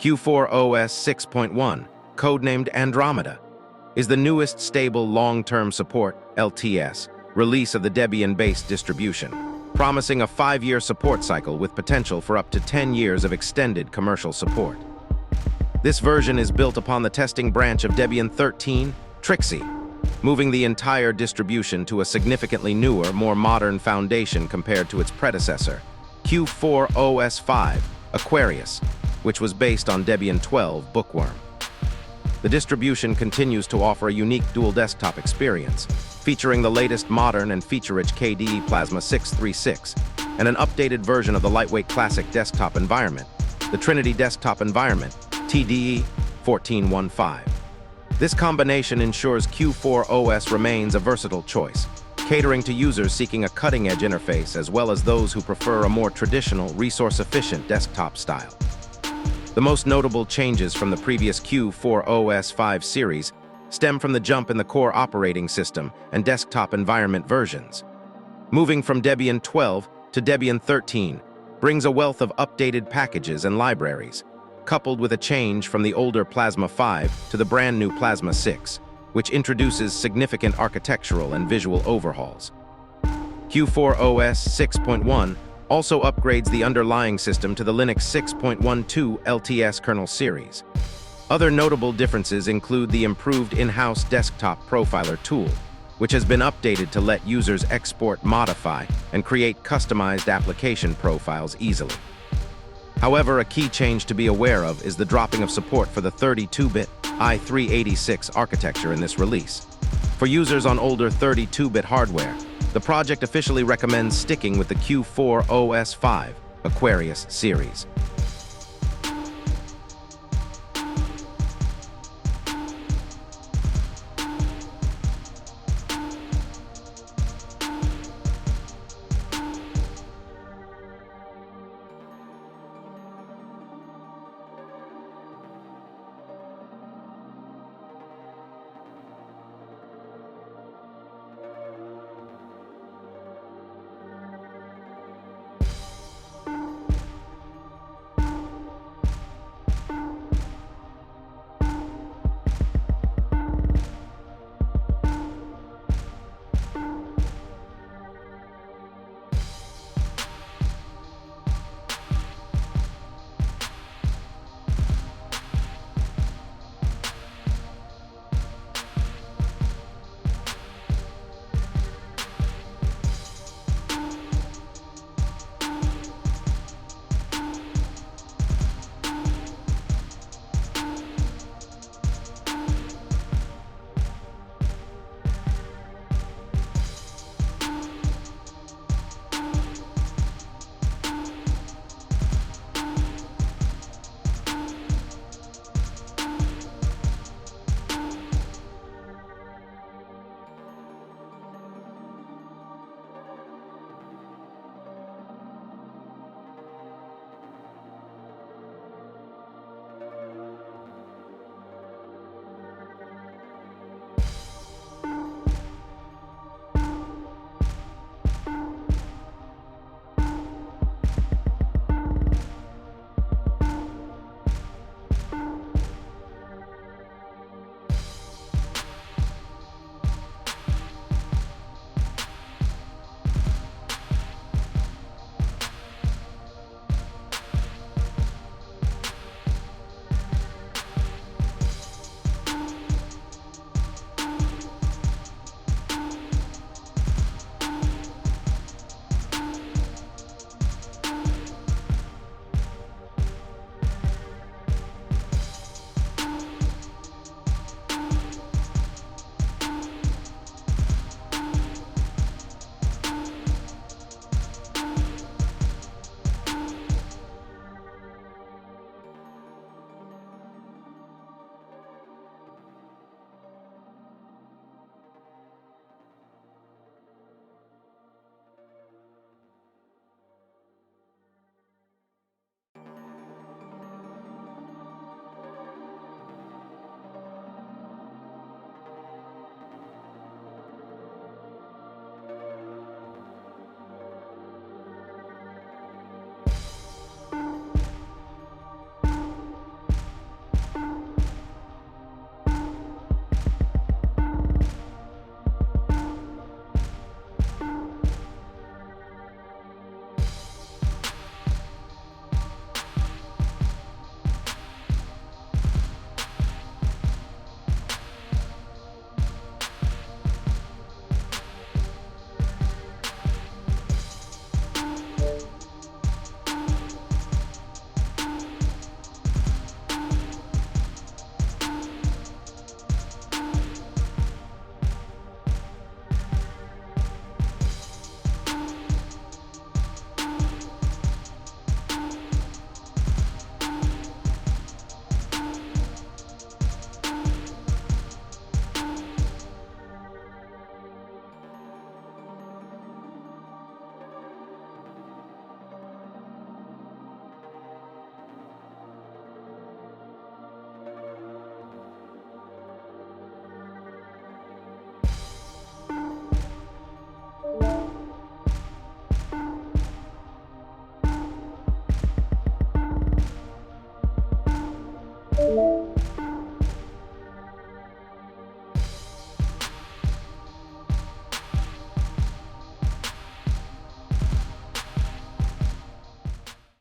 Q4OS 6.1, codenamed Andromeda, is the newest stable long-term support (LTS) release of the Debian-based distribution, promising a 5-year support cycle with potential for up to 10 years of extended commercial support. This version is built upon the testing branch of Debian 13, Trixie, moving the entire distribution to a significantly newer, more modern foundation compared to its predecessor, Q4OS 5, Aquarius, which was based on Debian 12, Bookworm. The distribution continues to offer a unique dual desktop experience, featuring the latest modern and feature-rich KDE Plasma 636 and an updated version of the lightweight classic desktop environment, the Trinity Desktop Environment, TDE 14.15. This combination ensures Q4OS remains a versatile choice, catering to users seeking a cutting-edge interface as well as those who prefer a more traditional, resource-efficient desktop style. The most notable changes from the previous Q4OS 5 series stem from the jump in the core operating system and desktop environment versions. Moving from Debian 12 to Debian 13 brings a wealth of updated packages and libraries, coupled with a change from the older Plasma 5 to the brand new Plasma 6, which introduces significant architectural and visual overhauls. Q4OS 6.1 also upgrades the underlying system to the Linux 6.12 LTS kernel series. Other notable differences include the improved in-house desktop profiler tool, which has been updated to let users export, modify, and create customized application profiles easily. However, a key change to be aware of is the dropping of support for the 32-bit i386 architecture in this release. For users on older 32-bit hardware, the project officially recommends sticking with the Q4OS 5 Aquarius series.